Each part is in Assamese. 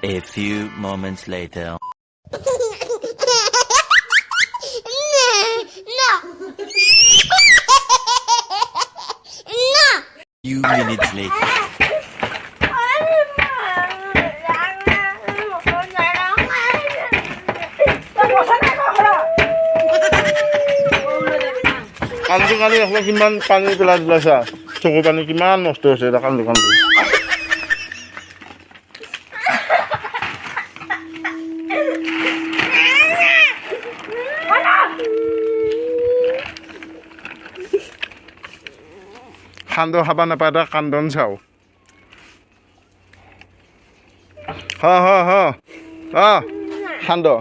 A few moments later. Few minutes later. কালি এখন কিমান পানী পেলাই দিলাছা চকু পানী কিমান নষ্ট হৈছে এটা কান্দো সান্দহ খাব নাপায় এটা কান্দন চাওঁ সান্দহ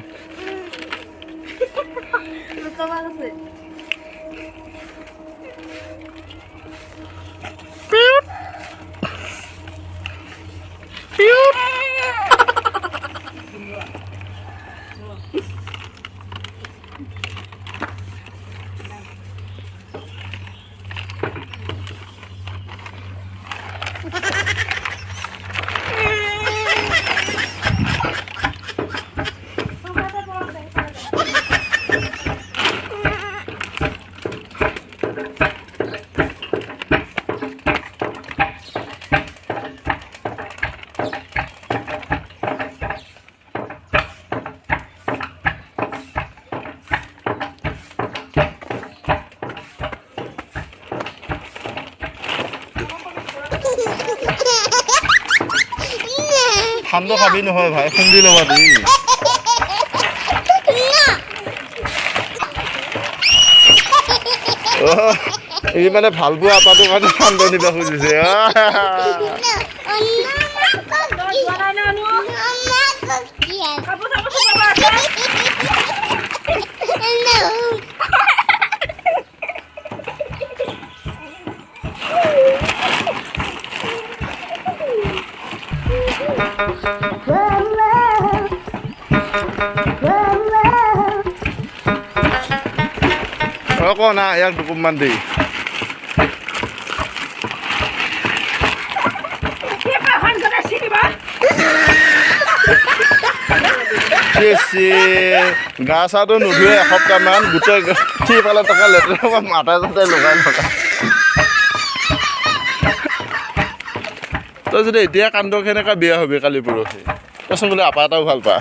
সান্দহ খাবি নহয় ভাই খুন্দি ল'বা দেই এই মানে ভাল পোৱা আটাটো মানে সান্দহ দিব খুজিছে না ইয়াক দুকুমমান দেই গা চাটো নুধুৱে এসপ্তাহমান গোটেই ফালে টকা লেতেৰা মাথা চাতে লগাই থকা তই যদি এতিয়া কান্দ কেনেকৈ বিয়া হবি কালি পৰহি কচোন বোলে আপা এটাও ভাল পা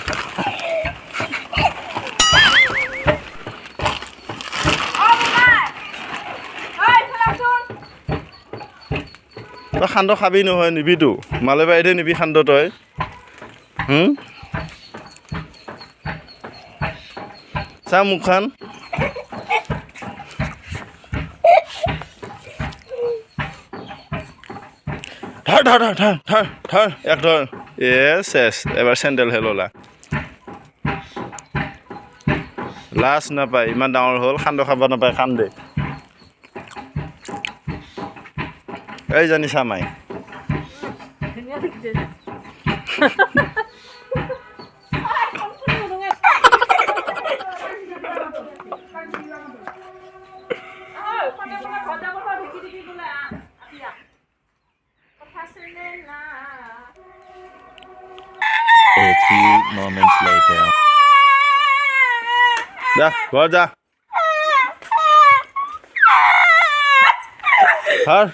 তই সান্দহ খাবি নহয় নিবিতো মালে বাইদে নিবি সান্দহ তই চা মুখখন ধৰ এক ধৰ চেছ এবাৰ চেণ্ডেল হে ল'লা লাজ নাপায় ইমান ডাঙৰ হ'ল সান্দহ খাব নাপায় কান্দে এই জানি চামাই A few moments later. যা ঘৰ যা ধৰ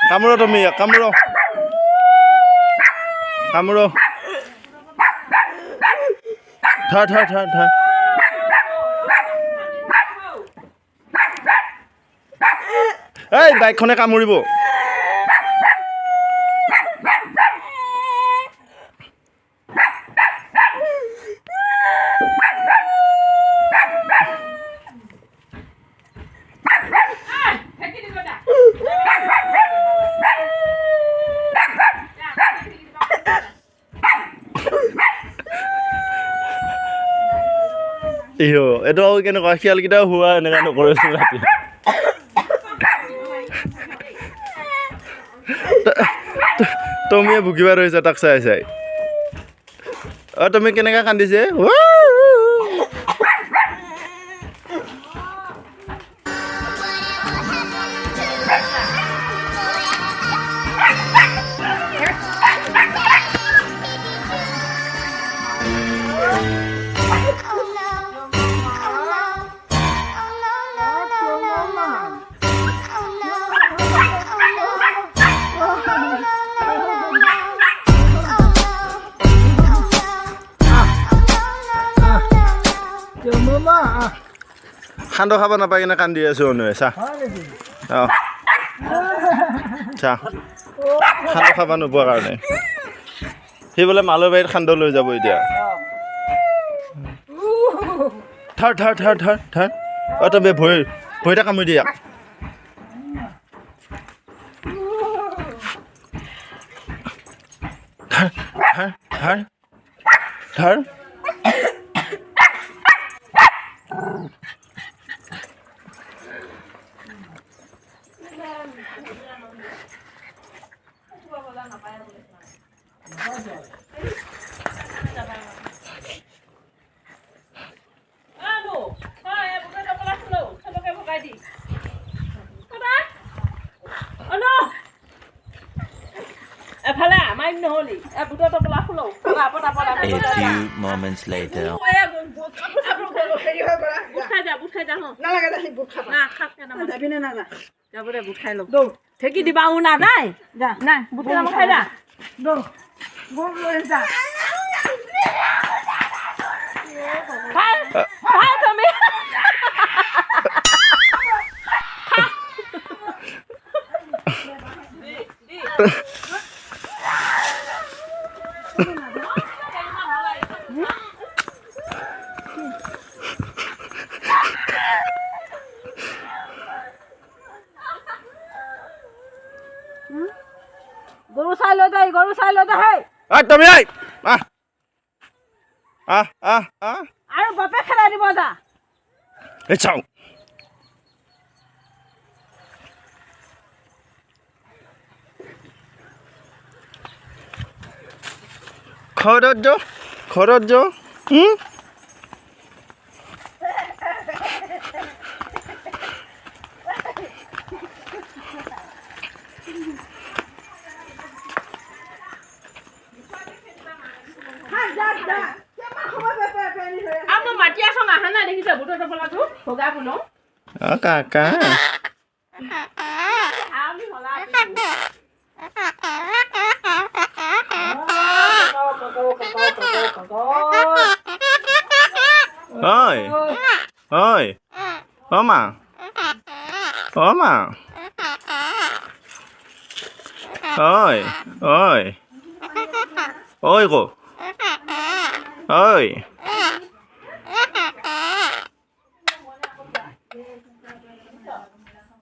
কামুৰো তুমি কামুৰো কামুৰো ধৰ ধৰ ধৰ ধৰ এই বাইকখনে কামুৰিব ইহো এইটো আৰু কেনেকুৱা শিয়ালকেইটাও হোৱা এনেকুৱা নকৰেচোন ৰাতি তুমিয়ে ভুকিবা ৰৈছা তাক চাই চাই তুমি কেনেকৈ কান্দিছে সান্দহ খাব নাপাই কিনে কান্দি আছো অনুৱে চা অঁ চা সান্দহ খাব নোপোৱাৰ কাৰণে সি বোলে মালবাৰীত সান্দহ লৈ যাব এতিয়া থাৰ থাৰ থাৰ থাৰ থাৰ তুমি ভৰিটা কামুৰি দিয়া থাৰ থাৰ থাৰ A few moments later. ঠেকি দিবা না নাই নাই বুট খাই যা তুমি গরু চাই লৈ দে তুমি আৰু বাপে খেলাই দিব যা এই চাওঁ ঘৰত যো মাতি আছো আহা নাই দেখিছে বুটৰ টপলাটো ভগা বুনো কাকা ঐ ঐ মা মা ঐ ঐ ঐ ঐ